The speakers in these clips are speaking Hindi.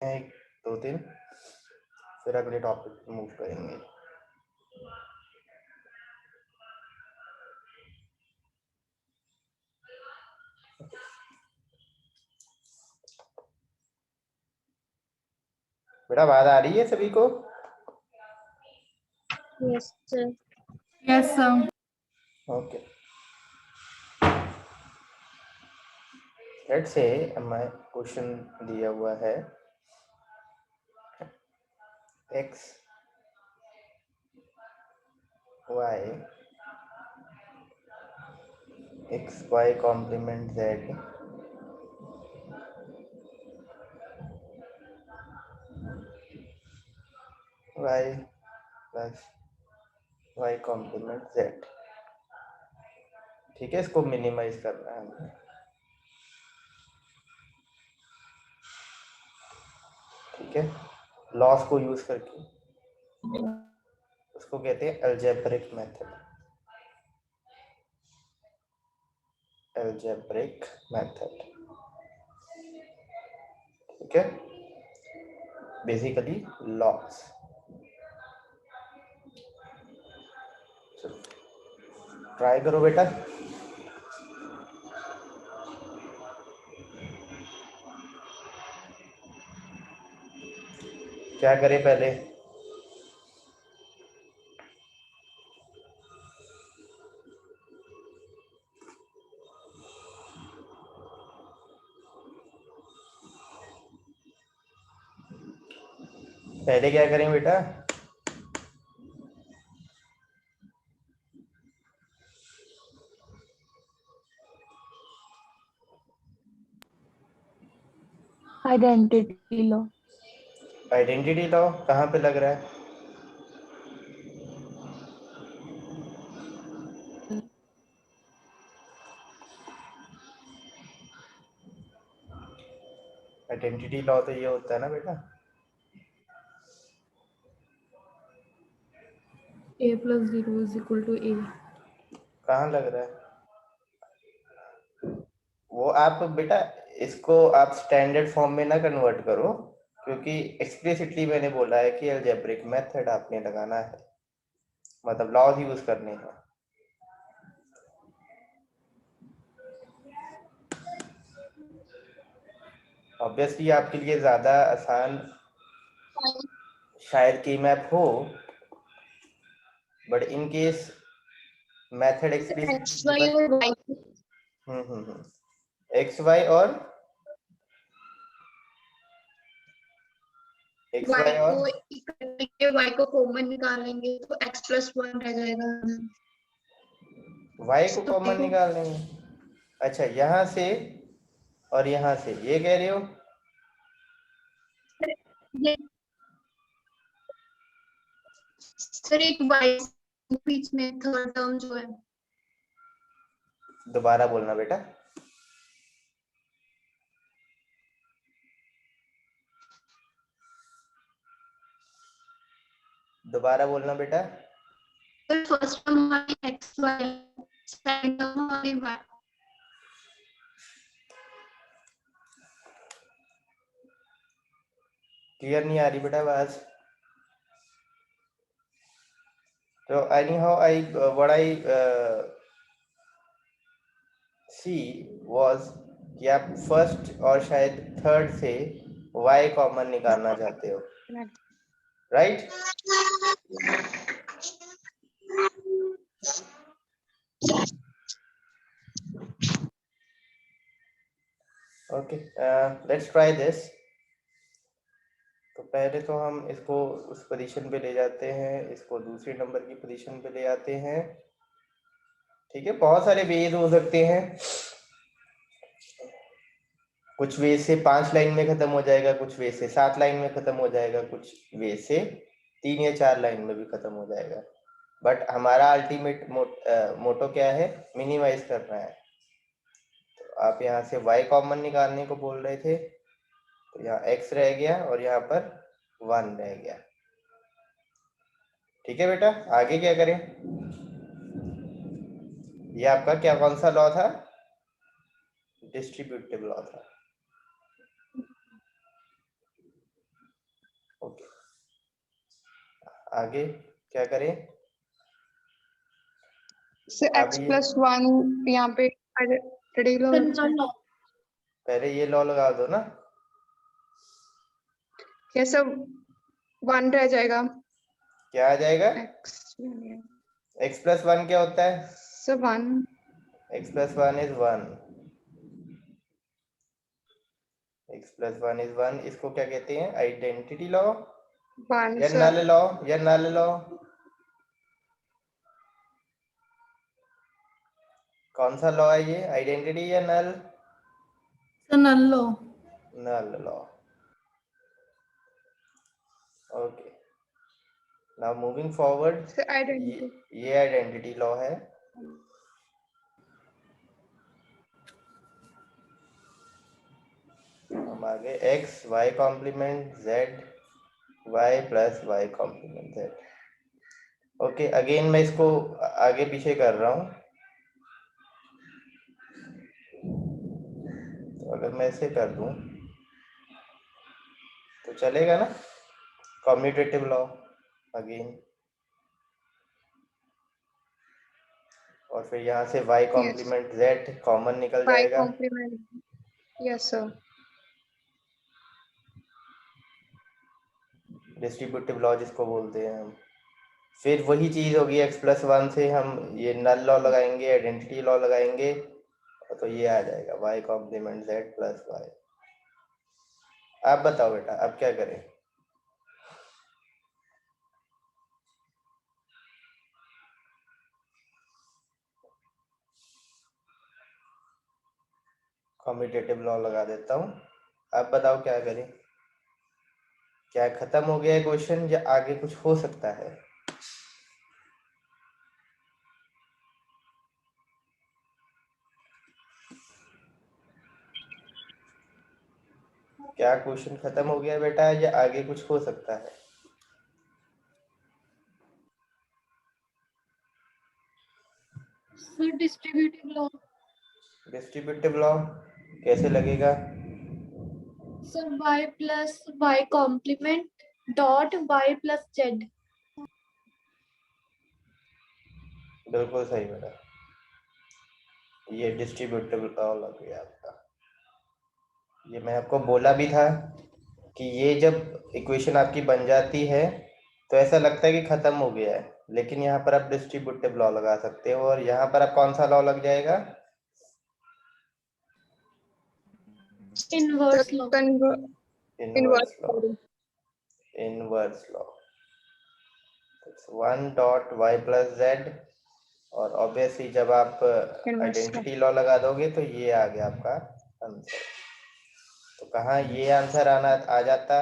एक दो दिन फिर अगले टॉपिक मूव करेंगे। बेटा बात आ रही है सभी को? Yes sir. Yes sir. Okay, let's say हमें क्वेश्चन दिया हुआ है x y complement z y plus y complement z। ठीक है, इसको मिनिमाइज करना है हमें। ठीक है, लॉस को यूज करके उसको कहते हैं अलजेब्रिक मेथड। अलजेब्रिक मेथड, ठीक है, बेसिकली लॉस। ट्राई करो बेटा। क्या करें पहले? पहले क्या करें बेटा? आइडेंटिटी लो। आइडेंटिटी लॉ कहाँ पे लग रहा है? आइडेंटिटी लॉ तो ये होता है ना बेटा, a plus 0 is equal to a। कहाँ लग रहा है वो? आप बेटा इसको आप स्टैंडर्ड फॉर्म में ना कन्वर्ट करो, क्योंकि एक्सप्लिसिटली मैंने बोला है कि अलजेब्रिक मेथड आपने लगाना है, मतलब लॉज यूज करने हैं। ऑब्वियसली आपके लिए ज्यादा आसान शायद की मैप हो, but in case method explicitly XY और Y एक्स वाई और एक्स Y वाई और को Y को कॉमन निकालेंगे तो x प्लस 1 रह जाएगा। वाई को कॉमन निकाल लेंगे। अच्छा, यहाँ से और यहाँ से ये कह रहे हो? ये सर एक Y बीच में थर्ड टर्म जो है, दोबारा बोलना बेटा। दोबारा बोलना बेटा। फर्स्ट टर्म हमारी XY, सेकंड टर्म हमारी Y। क्लियर नहीं आ रही बेटा आवाज? तो anyhow I what I see was कि आप फर्स्ट और शायद थर्ड से y कॉमन निकालना चाहते हो, right? Okay, let's try this. तो पहले तो हम इसको उस पोजीशन पे ले जाते हैं, इसको दूसरे नंबर की पोजीशन पे ले आते हैं। ठीक है, बहुत सारे वेज हो सकते हैं। कुछ वेज से 5 लाइन में खत्म हो जाएगा, कुछ वेज से 7 लाइन में खत्म हो जाएगा, कुछ वेज से 3 या 4 लाइन में भी खत्म हो जाएगा। बट हमारा अल्टीमेट मोटो क्या है? मिनिमाइज करना है। तो आप यहाँ से y कॉमन निकालने को बोल रहे थे, तो यहाँ x रह गया और यहाँ पर 1 रह गया। ठीक है बेटा, आगे क्या करें? ये आपका क्या कौन सा लॉ था? डिस्ट्रीब्यूटिव लॉ था। आगे क्या करें? सर अब x ये प्लस 1 यहाँ पे आइडेंटिटी लॉ पहले ये लॉ लगा दो ना। ये सब 1 रह जाएगा। क्या आ जाएगा? x x प्लस 1 क्या होता है? Sir 1 x plus 1 is 1। x plus 1 is 1। इसको क्या कहते हैं? आइडेंटिटी लॉ 1 या सर नल लॉ या नल लॉ? कौन सा लॉ है ये? आइडेंटिटी या null? Sir null law. Null law. Okay, now moving forward, sir identity ये आइडेंटिटी लॉ है। हम आगे x y complement z y plus y complement z। Okay, again मैं इसको आगे पीछे कर रहा हूँ। तो अगर मैं ऐसे कर दूं तो चलेगा ना? कम्यूटेटिव लॉ अगेन, और फिर यहाँ से y कॉम्प्लीमेंट z कॉमन निकल y जाएगा। Complement yes sir distributive law जिसको बोलते हैं हम। फिर वही चीज होगी, x प्लस 1 से हम ये नल लॉ लगाएंगे, आइडेंटिटी लॉ लगाएंगे, तो ये आ जाएगा y complement z plus y। आप बताओ बेटा, अब क्या करें? कम्यूटेटिव लॉ लगा देता हूँ। आप बताओ क्या करें? क्या खत्म हो गया है क्वेश्चन या आगे कुछ हो सकता है? क्या क्वेश्चन खत्म हो गया बेटा या आगे कुछ हो सकता है? Sir distributive law. Distributive law कैसे लगेगा? Sir y plus y complement dot y plus z। बिल्कुल सही बेटा, ये डिस्ट्रीब्यूटिव लॉ लग गया आपका। ये मैं आपको बोला भी था कि ये जब इक्वेशन आपकी बन जाती है तो ऐसा लगता है कि खत्म हो गया है, लेकिन यहाँ पर आप डिस्ट्रीब्यूटिव लॉ लगा सकते हो। और यहाँ पर आप कौन सा लॉ लग जाएगा? Inverse law. Inverse law. Inverse law 1 dot y plus z, और ऑब्वियसली जब आप आइडेंटिटी लॉ लगा दोगे तो ये आ गया आपका आंसर। तो कहाँ ये आंसर आ जाता,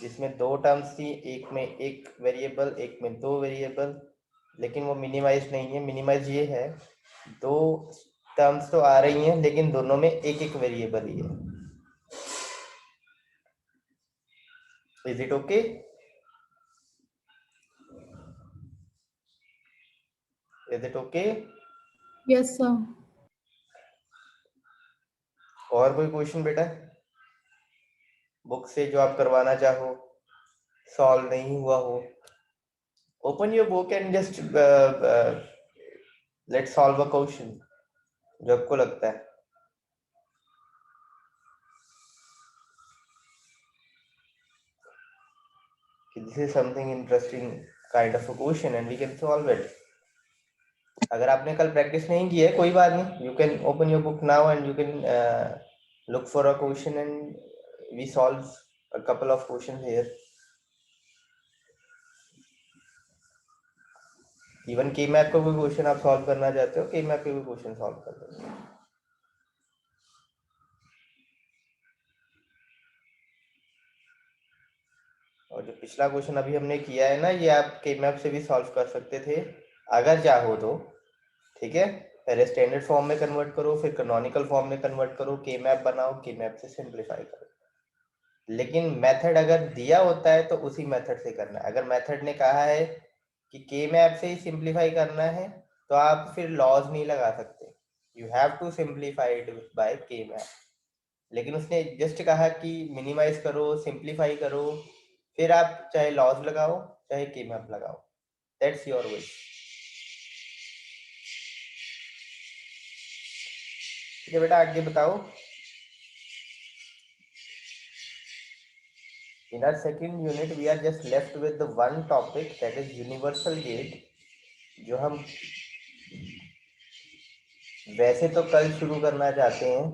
जिसमें दो टर्म्स थी, एक में एक वेरिएबल एक में दो वेरिएबल, लेकिन वो मिनिमाइज नहीं है। मिनिमाइज ये है, दो टर्म्स तो आ रही हैं लेकिन दोनों में एक एक वेरिएबल ही है। Is it okay? Is it okay? Yes sir. और कोई क्वेश्चन बेटा बुक से जो आप करवाना चाहो, सॉल्व नहीं हुआ हो? Open your book and just let's solve a question जो आपको लगता है। This is something interesting kind of a question and we can solve it. अगर आपने कल प्रैक्टिस नहीं की है कोई बात नहीं, you can open your book now and you can look for a question and we solve a couple of questions here. Even K-map का कोई क्वेश्चन आप सॉल्व करना चाहते हो, K-map के भी क्वेश्चन सॉल्व कर सकते हो। और जो पिछला क्वेश्चन अभी हमने किया है ना, ये आप K-map से भी सॉल्व कर सकते थे अगर चाहो तो, ठीक है? पहले स्टैंडर्ड फॉर्म में कन्वर्ट करो, फिर कैनोनिकल फॉर्म में कन्वर्ट करो, K-map बनाओ, K-map से सिंपलीफाई करो। लेकिन मेथड अगर दिया होता है तो उसी मेथड से करना है। अगर मेथड ने कहा है कि K-map से ही सिंपलीफाई करना है तो आप फिर लॉज नहीं लगा सकते, you have to simplify it by K-map। लेकिन उसने जस्ट कहा कि मिनिमाइज करो, सिंपलीफाई करो, फिर आप चाहे लॉज लगाओ चाहे के मैप लगाओ, दैट्स योर विश। ठीक है बेटा, आगे बताओ। In our second unit, we are just left with the one topic, that is universal gate, जो हम वैसे तो कल शुरू करना चाहते हैं,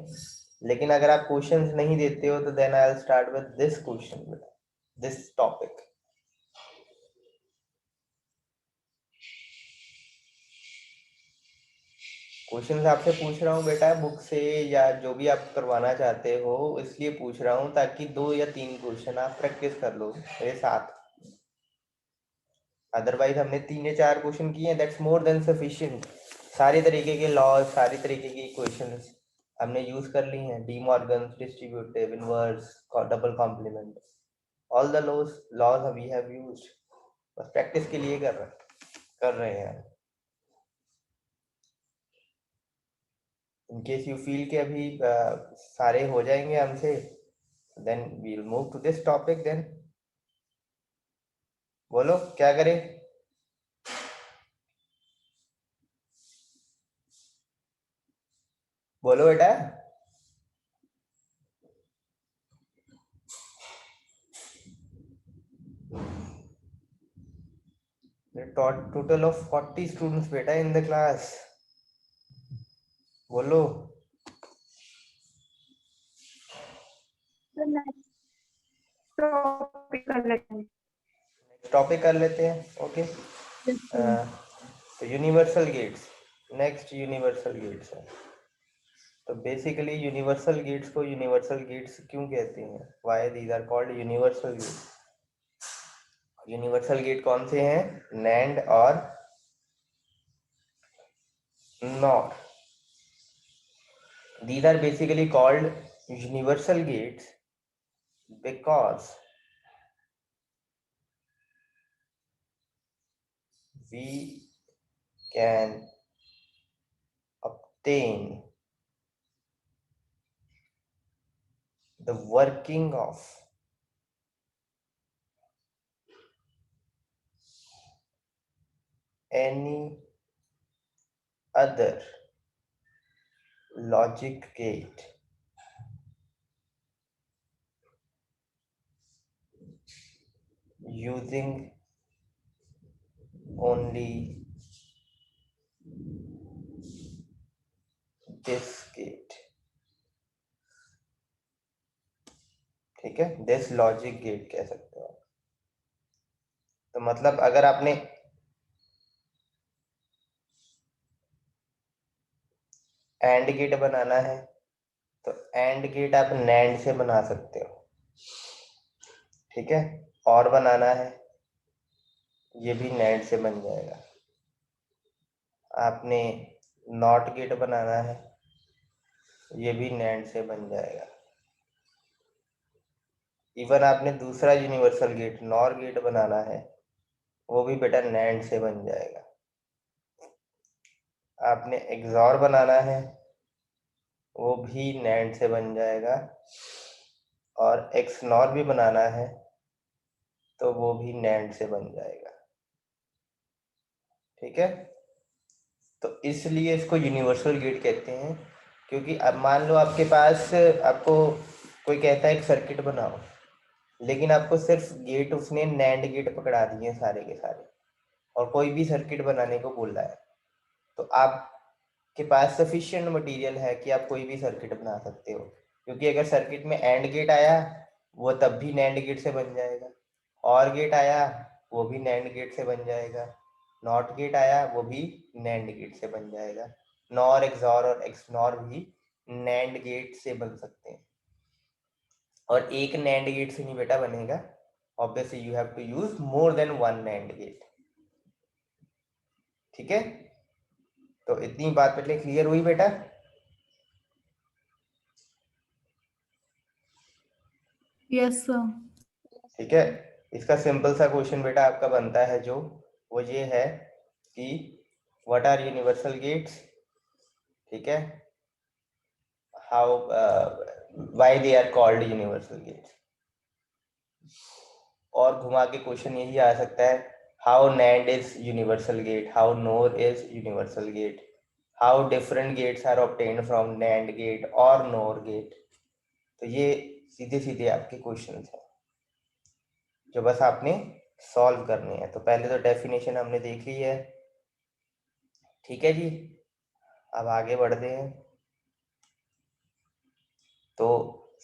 लेकिन अगर आप क्वेश्चंस नहीं देते हो तो then I will start with this question, this topic. Questions आपसे पूछ रहा हूँ बेटा बुक से, या जो भी आप करवाना चाहते हो, इसलिए पूछ रहा हूँ ताकि 2 या 3 क्वेश्चन आप प्रैक्टिस कर लो मेरे साथ। अदरवाइज हमने 3 या 4 क्वेश्चन किए हैं, दैट्स मोर देन सफिशिएंट। सारे तरीके के लॉज, सारी तरीके की क्वेश्चंस हमने यूज कर ली हैं, de Morgan, distributive, inverse, double complement, all the laws we have used. बस प्रैक्टिस के लिए कर रहे हैं। इन केस यू फील कि अभी सारे हो जाएंगे हमसे, then we will move to this topic. Then बोलो क्या करें। बोलो बेटा। टोटल ऑफ 40 स्टूडेंट्स बेटा इन द क्लास। बोलो। टॉपिक कर लेते हैं, ओके। Yes, sir. तो universal gates, next universal gates है। तो बेसिकली यूनिवर्सल गेट्स को यूनिवर्सल गेट्स क्यों कहते हैं, why these are called universal gates. Universal gate कौन से हैं, नैंड और NOR. These are basically called universal gates because we can obtain the working of any other logic gate using only this gate। ठीक है, this logic gate कह सकते हो। तो मतलब अगर आपने एंड गेट बनाना है तो एंड गेट आप नैंड से बना सकते हो, ठीक है। और बनाना है, ये भी नैंड से बन जाएगा। आपने नॉट गेट बनाना है, ये भी नैंड से बन जाएगा। इवन आपने दूसरा यूनिवर्सल गेट नॉर गेट बनाना है, वो भी बेटा नैंड से बन जाएगा। आपने एक्सॉर बनाना है, वो भी नैंड से बन जाएगा। और एक्स नॉर भी बनाना है तो वो भी नैंड से बन जाएगा, ठीक है। तो इसलिए इसको यूनिवर्सल गेट कहते हैं, क्योंकि अब मान लो आपके पास, आपको कोई कहता है एक सर्किट बनाओ, लेकिन आपको सिर्फ गेट उसने नैंड गेट पकड़ा दिए सारे के सारे, और कोई भी सर्किट बनाने को बोल रहा है, तो आपके पास सफिशिएंट मटेरियल है कि आप कोई भी सर्किट बना सकते हो। क्योंकि अगर सर्किट में एंड गेट आया वो तब भी नैंड गेट से बन जाएगा, और गेट आया वो भी नैंड गेट से बन जाएगा, नॉट गेट आया वो भी नैंड गेट से बन जाएगा। नॉर, एक्सॉर और एक्सनॉर भी नैंड गेट से बन सकते हैं। और एक नैंड गेट से नहीं बेटा बनेगा, obviously you have to use more than one NAND gate, ठीक है। तो इतनी बात पहले क्लियर हुई बेटा। Yes, sir. ठीक है, इसका सिंपल सा क्वेश्चन बेटा आपका बनता है जो, वो ये है कि व्हाट आर यूनिवर्सल गेट्स, ठीक है, how why they are called universal gates. और घुमा के क्वेश्चन यही आ सकता है, how NAND is universal gate, how NOR is universal gate, how different gates are obtained from NAND gate और NOR गेट। तो ये सीधे सीधे आपके क्वेश्चन हैं जो बस आपने सॉल्व करने हैं। तो पहले तो डेफिनेशन हमने देख ली है, ठीक है जी। अब आगे बढ़ते हैं। तो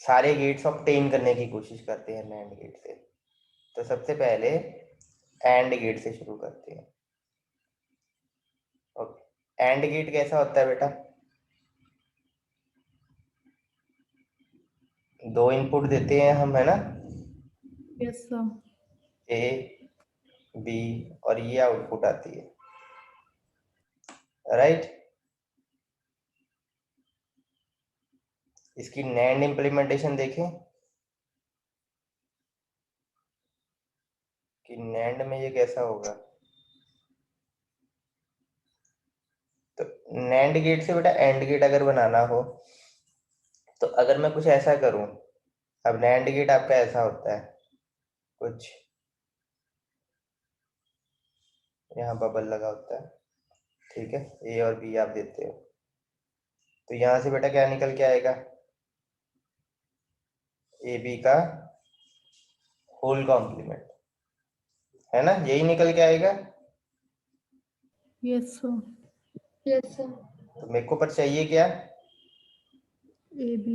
सारे गेट्स ऑब्टेन करने की कोशिश करते हैं NAND गेट से। तो सबसे पहले AND गेट से शुरू करते हैं। ओके, AND गेट कैसा होता है बेटा? दो इनपुट देते हैं हम, है ना, Yes, sir. A B, और ये आउटपुट आती है, राइट। इसकी NAND इम्प्लीमेंटेशन देखें कि NAND में ये कैसा होगा। तो NAND गेट से बेटा AND गेट अगर बनाना हो तो अगर मैं कुछ ऐसा करूं, अब NAND गेट आपका ऐसा होता है, कुछ यहाँ बबल लगा होता है, ठीक है, A और B आप देते हो, तो यहाँ से बेटा क्या निकल के आएगा, AB का होल कॉम्प्लीमेंट, है ना, यही निकल के आएगा। Yes, sir. Yes, sir. तो मेरे को पर चाहिए क्या, AB.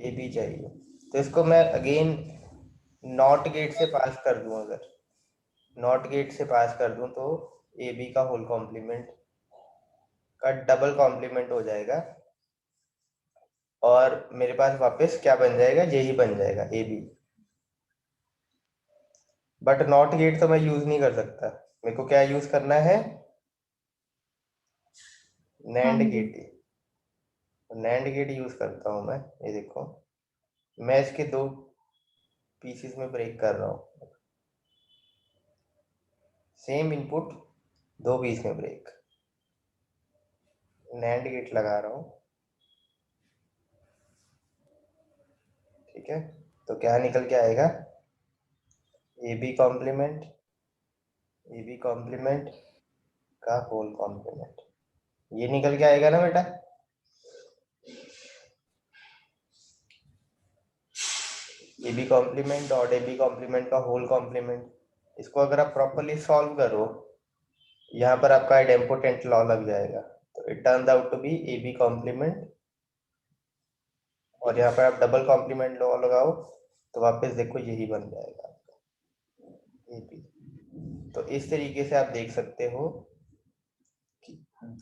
AB चाहिए। तो इसको मैं अगेन नॉट गेट से पास कर दूं, अगर नॉट गेट से पास कर दूं तो AB का होल कॉम्प्लीमेंट का डबल कॉम्प्लीमेंट हो जाएगा और मेरे पास वापस क्या बन जाएगा, यही बन जाएगा AB। बट नॉट गेट तो मैं यूज नहीं कर सकता, मेरे को क्या यूज करना है, NAND AND gate. NAND gate use करता हूं मैं, ये देखो मैं इसके दो पीसेस में ब्रेक कर रहा हूं, सेम इनपुट दो पीस में ब्रेक, NAND गेट लगा रहा हूं, ठीक है। तो क्या निकल के आएगा, AB कॉम्प्लीमेंट का होल कॉम्प्लीमेंट, ये निकल के आएगा ना बेटा। AB कॉम्प्लीमेंट और AB कॉम्प्लीमेंट का होल कॉम्प्लीमेंट, इसको अगर आप प्रॉपरली सॉल्व करो, यहाँ पर आपका आइडेम्पोटेंट लॉ लग जाएगा। तो it turns out to be AB complement, और यहाँ पर आप डबल कॉम्प्लीमेंट लॉ लगाओ तो वापस देखो यही बन जाएगा आपका AB। तो इस तरीके से आप देख सकते हो कि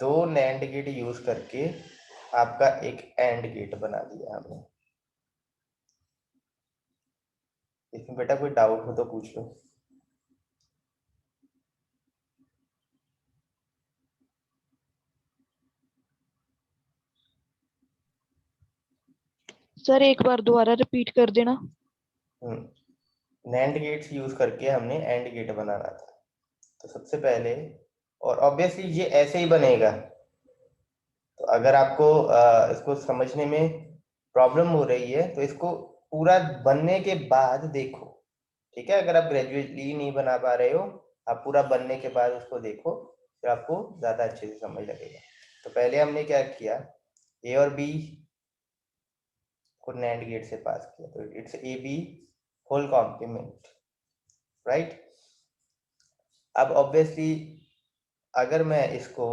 दो NAND गेट यूज करके आपका एक AND गेट बना दिया हमने। इसमें बेटा कोई डाउट हो तो पूछ लो। सर एक बार दोबारा रिपीट कर देना। NAND गेट्स यूज करके हमने AND गेट बनाना था। तो सबसे पहले, और ऑब्वियसली ये ऐसे ही बनेगा, तो अगर आपको इसको समझने में प्रॉब्लम हो रही है तो इसको पूरा बनने के बाद देखो, ठीक है। अगर आप ग्रेजुएटली नहीं बना पा रहे हो, आप पूरा बनने के बाद उसको देखो, फिर आपको ज्यादा अच्छे से समझ लगेगा। तो पहले हमने क्या किया, A और B को NAND गेट से पास किया, तो it's AB whole complement, right. अब ऑब्वियसली अगर मैं इसको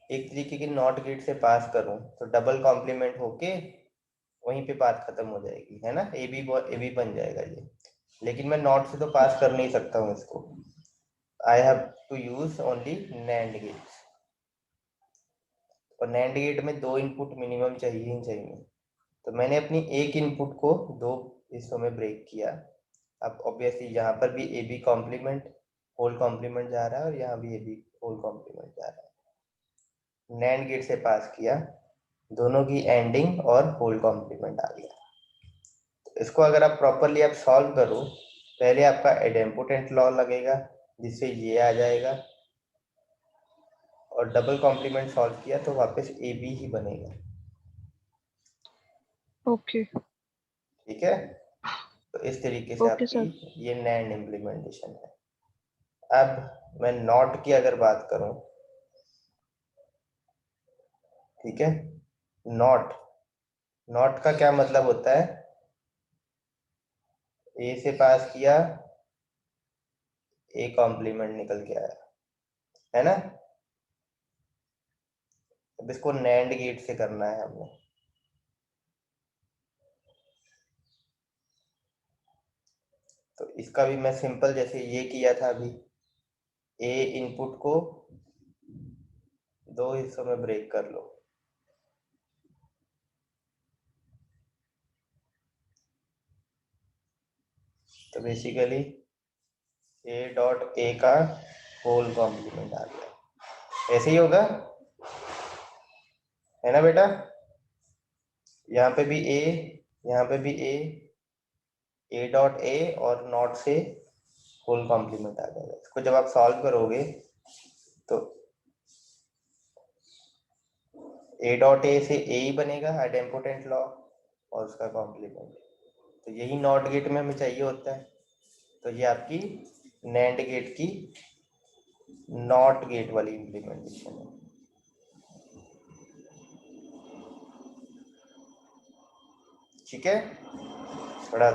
एक तरीके के नॉट गेट से पास करूं तो डबल कॉम्प्लीमेंट होके वहीं पे बात खत्म हो जाएगी, है ना, AB बन जाएगा ये। लेकिन मैं नॉट से तो पास कर नहीं सकता हूँ इसको, I have to use only NAND gates, और NAND गेट में दो इनपुट मिनिमम चाहिए ही चाहिए। तो मैंने अपनी एक इनपुट को दो हिस्सों में ब्रेक किया। अब ऑब्वियसली यहाँ पर भी AB कॉम्प्लीमेंट होल कॉम्प्लीमेंट जा रहा है और यहाँ भी AB होल कॉम्प्लीमेंट जा रहा है। NAND गेट से पास किया, दोनों की एंडिंग और होल कॉम्प्लीमेंट आ गया। तो इसको अगर आप प्रॉपरली आप सॉल्व करो, पहले आपका आइडेम्पोटेंट लॉ लगेगा जिससे ये आ जाएगा, और डबल कॉम्प्लीमेंट सॉल्व किया तो वापस AB ही बनेगा, ओके ठीक है। तो इस तरीके से Okay, sir. आपकी ये NAND इम्प्लीमेंटेशन है। अब मैं नॉट की अगर बात करूं, ठीक है, नॉट का क्या मतलब होता है, ए से पास किया, ए कॉम्प्लीमेंट निकल के आया, है ना। अब इसको NAND गेट से करना है हमने। तो इसका भी मैं सिंपल जैसे ये किया था अभी, ए इनपुट को दो हिस्सों में ब्रेक कर लो, तो बेसिकली ए डॉट ए का होल कॉम्प्लीमेंट आ गया। ऐसे ही होगा, है ना बेटा। यहाँ पे भी ए, यहाँ पे भी ए डॉट ए और नॉट से होल कॉम्प्लीमेंट आ जाएगा। इसको जब आप सॉल्व करोगे तो ए डॉट ए से ए ही बनेगा, आइडेम्पोटेंट लॉ, और उसका कॉम्प्लीमेंट। तो यही नॉट गेट में हमें चाहिए होता है। तो ये आपकी NAND गेट की नॉट गेट वाली इम्प्लीमेंटेशन है। ठीक है, थोड़ा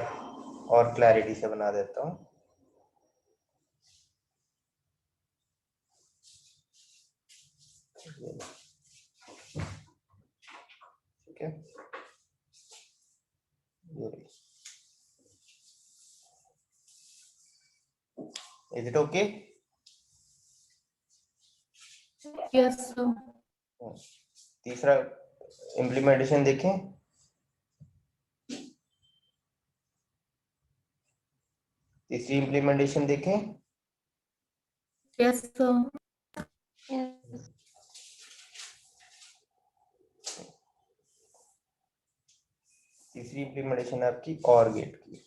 और क्लैरिटी से बना देता हूँ। ठीक है, ये is it okay? Yes, sir. तीसरा इम्प्लीमेंटेशन देखें। तीसरी इम्प्लीमेंटेशन देखें। Yes, sir. Yes. तीसरी इम्प्लीमेंटेशन है आपकी OR गेट की।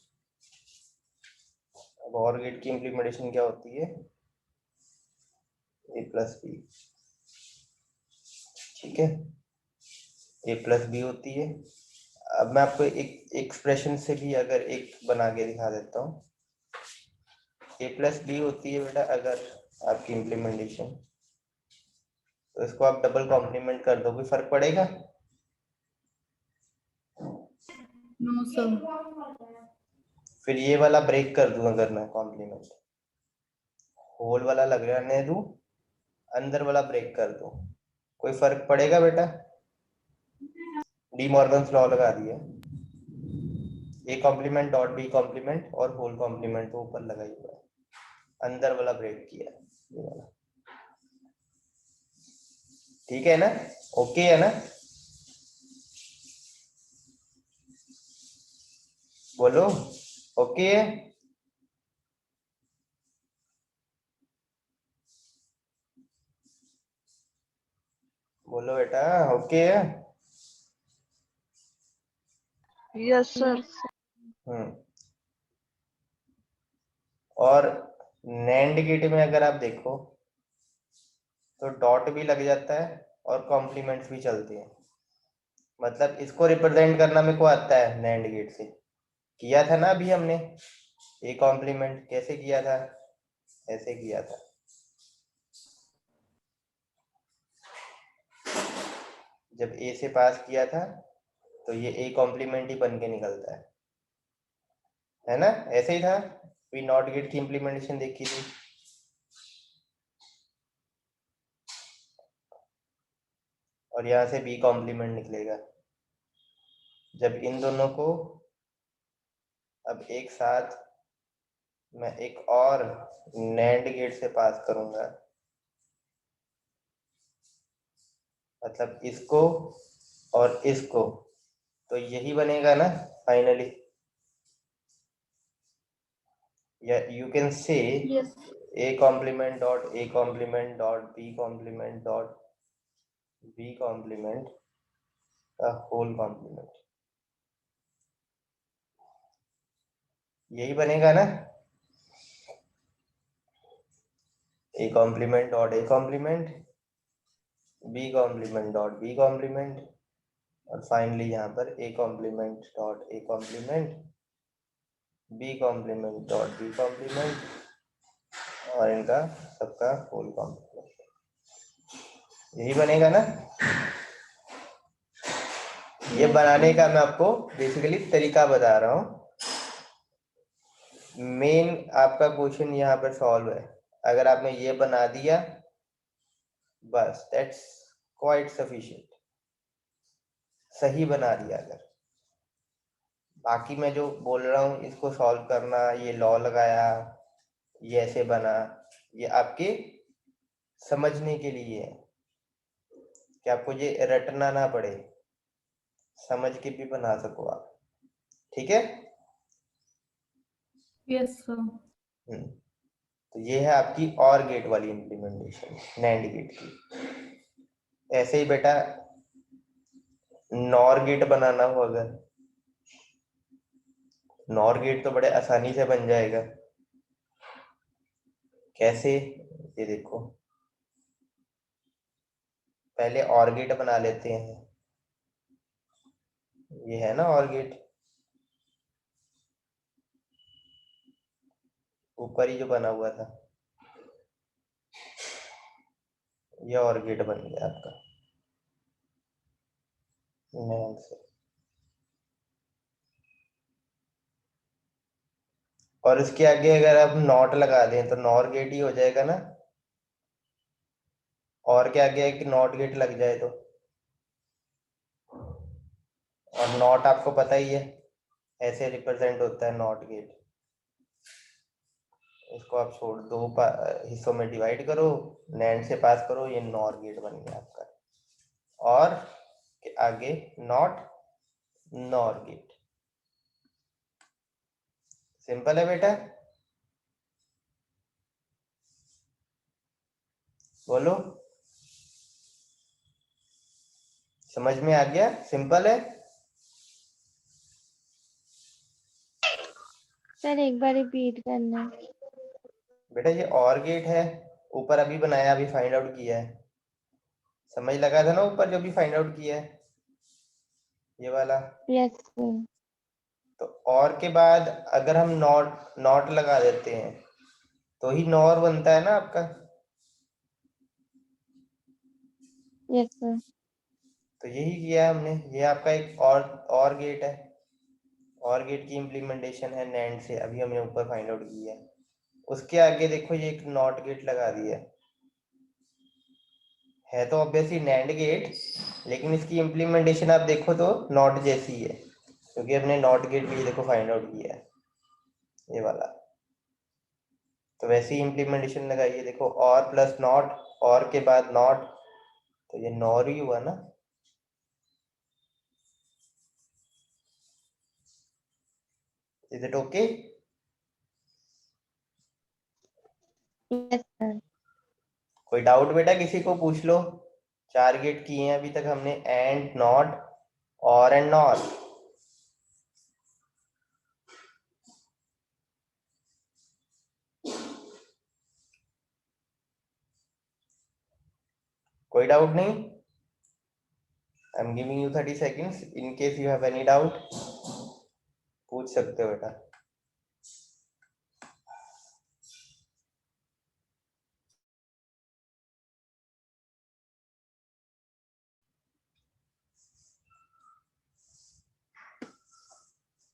अब OR गेट की इम्प्लीमेंटेशन क्या होती है, a प्लस बी, ठीक है, a प्लस बी होती है। अब मैं आपको एक एक्सप्रेशन से भी अगर एक बना के दिखा देता हूँ। a प्लस बी होती है बेटा अगर आपकी इम्प्लीमेंटेशन, तो इसको आप डबल कॉम्प्लीमेंट कर दो, कोई फर्क पड़ेगा? No, sir. फिर ये वाला ब्रेक कर दूं अगर मैं कॉम्प्लीमेंट, होल वाला लगाने दूं, अंदर वाला ब्रेक कर दूं, कोई फर्क पड़ेगा बेटा? डी मॉर्गन्स लॉ लगा दिया, A complement dot B complement और होल कॉम्प्लीमेंट को ऊपर लगाई हुआ है, अंदर वाला ब्रेक किया, ये वाला। ठीक है ना, ओके है ना, बोलो ओके है। बोलो बेटा ओके है। Yes, sir. और NAND गेट में अगर आप देखो तो डॉट भी लग जाता है और कॉम्प्लीमेंट्स भी चलते हैं। मतलब इसको रिप्रेजेंट करना मेरे को आता है NAND गेट से, किया था ना अभी हमने। ए कॉम्प्लीमेंट कैसे किया था, ऐसे किया था। जब ए से पास किया था तो ये ए कॉम्प्लीमेंट ही बन के निकलता है ना, ऐसे ही था। वी नॉट गेट की इम्प्लीमेंटेशन देखी थी। और यहाँ से बी कॉम्प्लीमेंट निकलेगा जब इन दोनों को अब एक साथ मैं एक और NAND गेट से पास करूंगा, मतलब इसको और इसको, तो यही बनेगा ना फाइनली। या you can say Yes. a complement dot a complement dot b complement dot b complement का होल कॉम्प्लीमेंट, यही बनेगा ना। a complement dot a complement, b complement dot b complement, और फाइनली यहाँ पर a complement dot a complement b complement dot B complement और इनका सबका होल कॉम्प्लीमेंट, यही बनेगा ना। ये Yes, बनाने sir. का मैं आपको बेसिकली तरीका बता रहा हूँ। मेन आपका क्वेश्चन यहाँ पर सॉल्व है, अगर आपने ये बना दिया बस दैट्स क्वाइट सफिशिएंट, सही बना दिया। अगर बाकी मैं जो बोल रहा हूँ इसको सॉल्व करना, ये लॉ लगाया, ये ऐसे बना, ये आपके समझने के लिए है कि आपको ये रटना ना पड़े, समझ के भी बना सको आप, ठीक है। Yes, sir. तो ये है आपकी और गेट वाली इम्प्लीमेंटेशन नैंड गेट की। ऐसे ही बेटा नॉर गेट बनाना हो, अगर नॉर गेट तो बड़े आसानी से बन जाएगा। कैसे, ये देखो, पहले और गेट बना लेते हैं। ये है ना और गेट, ऊपर ही जो बना हुआ था, ये और गेट बन गया आपका नैंड से। और इसके आगे अगर आप नॉट लगा दें तो नॉर गेट ही हो जाएगा ना, और के आगे एक नॉट गेट लग जाए तो, और नॉट आपको पता ही है ऐसे रिप्रेजेंट होता है नॉट गेट। इसको आप छोड़ दो हिस्सों में डिवाइड करो, नैंड से पास करो, ये नॉर गेट बन गया आपका। और के आगे नॉट नॉर गेट, सिंपल है बेटा, बोलो समझ में आ गया, सिंपल है। सर एक बार रिपीट करना। बेटा ये और गेट है, ऊपर अभी बनाया, अभी फाइंड आउट किया है, समझ लगा था ना ऊपर जो भी फाइंड आउट किया है ये वाला। Yes sir. तो और के बाद अगर हम नॉट नॉट लगा देते हैं तो ही नॉर बनता है ना आपका। Yes sir. तो यही किया है हमने, ये आपका एक और गेट है, और गेट की इम्प्लीमेंटेशन है नैंड से, अभी हमने ऊपर फाइंड आउट किया है। उसके आगे देखो ये एक नॉट गेट लगा दिया है तो ऑब्वियसली नैंड गेट, लेकिन इसकी इम्प्लीमेंटेशन आप देखो तो नॉट जैसी है, क्योंकि हमने नॉट गेट भी देखो फाइंड आउट किया है ये वाला। तो वैसे ही इम्प्लीमेंटेशन लगाइए, देखो और प्लस नॉट, और के बाद नॉट, तो ये नॉर ही हुआ ना। Is it okay? Yes sir. कोई डाउट बेटा किसी को पूछ लो। 4 गेट किए हैं अभी तक हमने, एंड नॉट और एंड नॉट। कोई डाउट नहीं? I am giving you 30 seconds, in case you have any doubt पूछ सकते हो बेटा।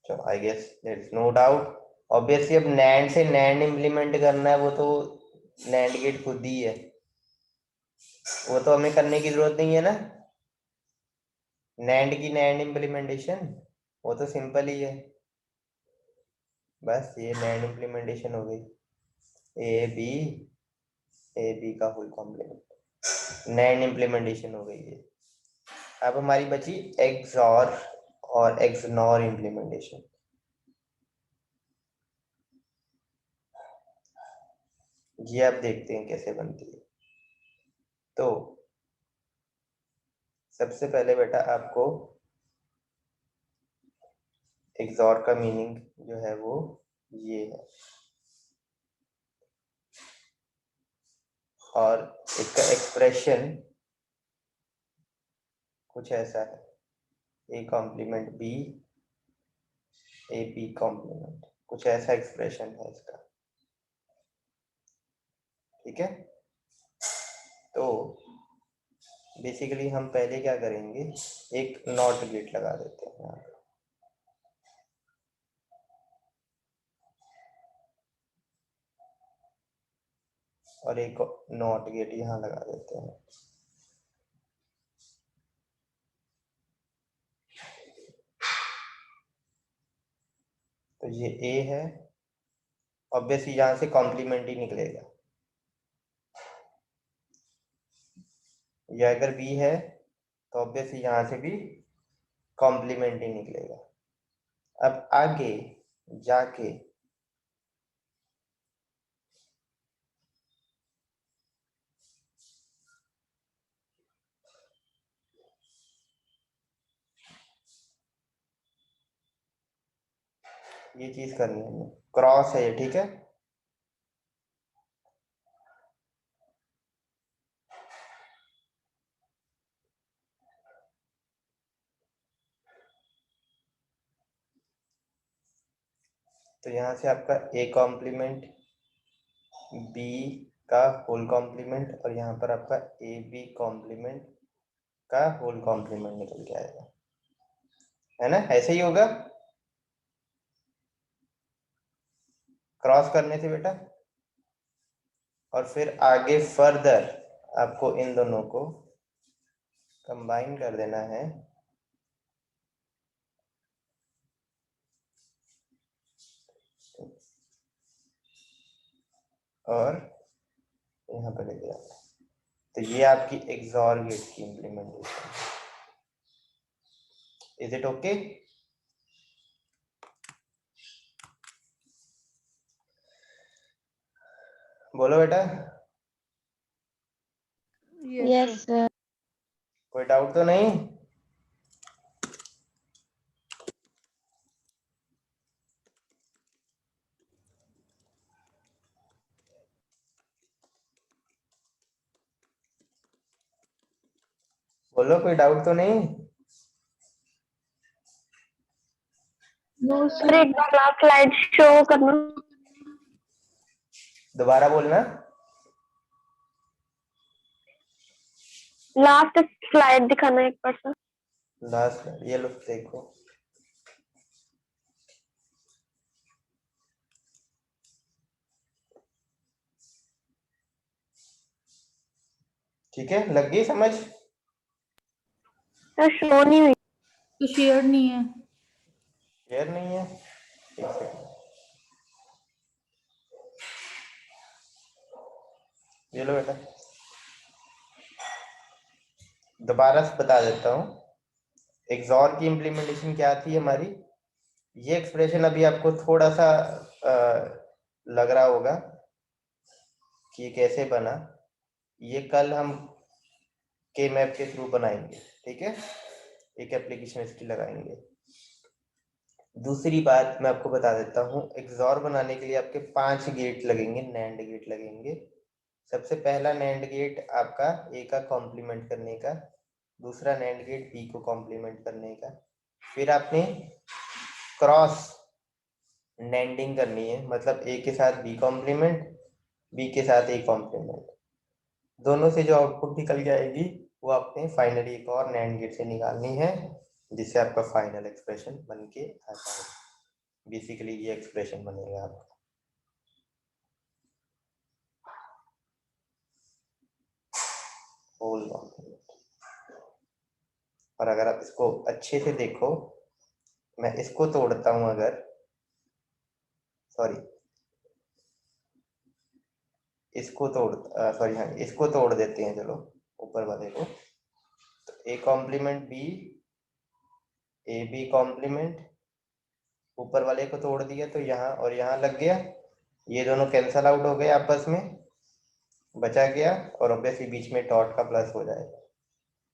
So I guess there is no doubt. Obviously अब NAND से NAND इम्प्लीमेंट करना है, वो तो NAND गेट खुद ही है, वो तो हमें करने की जरूरत नहीं है ना। NAND की NAND इम्प्लीमेंटेशन वो तो सिंपल ही है, बस ये NAND इम्प्लीमेंटेशन हो गई, ए बी का फुल कॉम्प्लीमेंट NAND इम्प्लीमेंटेशन हो गई है। अब हमारी बची XOR और XNOR इम्प्लीमेंटेशन। ये आप देखते हैं कैसे बनती है। तो सबसे पहले बेटा आपको XOR का मीनिंग जो है वो ये है, और इसका एक्सप्रेशन कुछ ऐसा है, A complement B, A B complement. कुछ ऐसा एक्सप्रेशन है इसका, ठीक है। तो बेसिकली हम पहले क्या करेंगे, एक नॉट गेट लगा देते हैं यहाँ, और एक नॉट गेट यहाँ लगा देते हैं। तो ये ए है, ऑब्वियसली यहाँ से कॉम्प्लीमेंट ही निकलेगा। या अगर बी है तो ऑब्वियसली यहाँ से भी कॉम्प्लीमेंट ही निकलेगा। अब आगे जाके ये चीज करनी है, क्रॉस है ये, ठीक है। तो यहाँ से आपका ए कॉम्प्लीमेंट, बी का होल कॉम्प्लीमेंट, और यहाँ पर आपका ए बी कॉम्प्लीमेंट का होल कॉम्प्लीमेंट निकल के आएगा, है ना। ऐसे ही होगा क्रॉस करने से बेटा। और फिर आगे फर्दर आपको इन दोनों को कंबाइन कर देना है, और यहाँ पे लेके जाना है। तो ये आपकी एक्सॉर गेट की इम्प्लीमेंटेशन। Is it okay? बोलो बेटा, Yes, sir. कोई डाउट तो नहीं? बोलो, कोई डाउट तो नहीं? No, sir sir. एक बार लास्ट स्लाइड शो करना। दोबारा बोलना। लास्ट स्लाइड दिखाना एक बार सर। लास्ट ये लो देखो, ठीक है, लग गई समझ? सर शो नहीं हुई। तो शेयर नहीं है। क्लियर नहीं है? एक सेकंड, ये लो बेटा, दोबारा से बता देता हूँ। एक्सॉर की इम्प्लीमेंटेशन क्या थी हमारी? ये एक्सप्रेशन अभी आपको थोड़ा सा लग रहा होगा कि ये कैसे बना। ये कल हम के मैप के थ्रू बनाएंगे, ठीक है, एक एप्लीकेशन इसकी लगाएंगे। दूसरी बात मैं आपको बता देता हूँ, एक्सॉर बनाने के लिए आपके 5 गेट लगेंगे, नैंड गेट लगेंगे। सबसे पहला नैंड गेट आपका ए का कॉम्प्लीमेंट करने का, दूसरा नैंड गेट बी को कॉम्प्लीमेंट करने का, फिर आपने क्रॉस नैंडिंग करनी है, मतलब ए के साथ बी कॉम्प्लीमेंट, बी के साथ ए कॉम्प्लीमेंट, दोनों से जो आउटपुट निकल के आएगी वो आपने फाइनली एक और नैंड गेट से निकालनी है, जिससे आपका फाइनल एक्सप्रेशन बन के आता है। बेसिकली ये एक्सप्रेशन बनेगा आपका। Whole complement. और अगर आप इसको अच्छे से देखो, मैं इसको तोड़ता हूं अगर, सॉरी इसको सॉरी हाँ इसको तोड़ देते हैं, चलो ऊपर वाले को। तो A complement B, A B complement, ऊपर वाले को तोड़ दिया तो यहाँ और यहाँ लग गया, ये दोनों कैंसल आउट हो गए आपस में, बचा क्या, और ऑब्वियसली बीच में डॉट का प्लस हो जाएगा,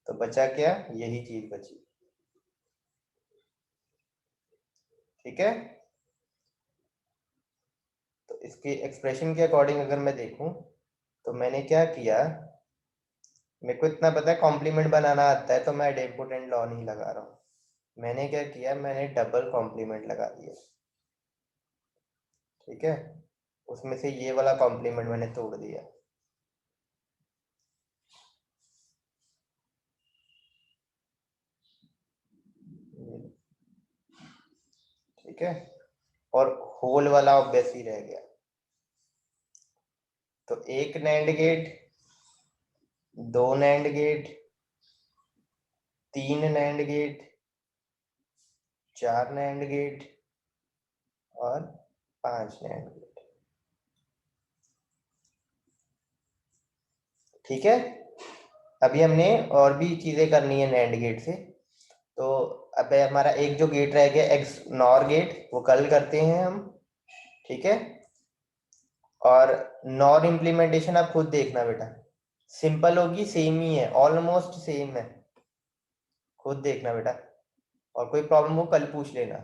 तो बचा क्या, यही चीज बची, ठीक है। तो इसके एक्सप्रेशन के अकॉर्डिंग अगर मैं देखूं तो मैंने क्या किया, मेरे को इतना पता है कॉम्प्लीमेंट बनाना आता है, तो मैं डेम्पोटेंट लॉ नहीं लगा रहा हूँ। मैंने क्या किया, मैंने डबल कॉम्प्लीमेंट लगा दिया। ठीक है, उसमें से ये वाला कॉम्प्लीमेंट मैंने तोड़ दिया। ठीक है, और होल वाला ऑब्वियस ही रह गया। तो एक NAND gate, 2 NAND gate, 3 NAND gate, 4 NAND gate और 5 नैंड गेट। ठीक है, अभी हमने और भी चीजें करनी है नैंड गेट से। तो अब हमारा एक जो गेट रह गया एक्स नॉर गेट, वो कल करते हैं हम। ठीक है, और नॉर इम्प्लीमेंटेशन आप खुद देखना बेटा, सिंपल होगी, सेम ही है, ऑलमोस्ट सेम है, खुद देखना बेटा, और कोई प्रॉब्लम हो कल पूछ लेना।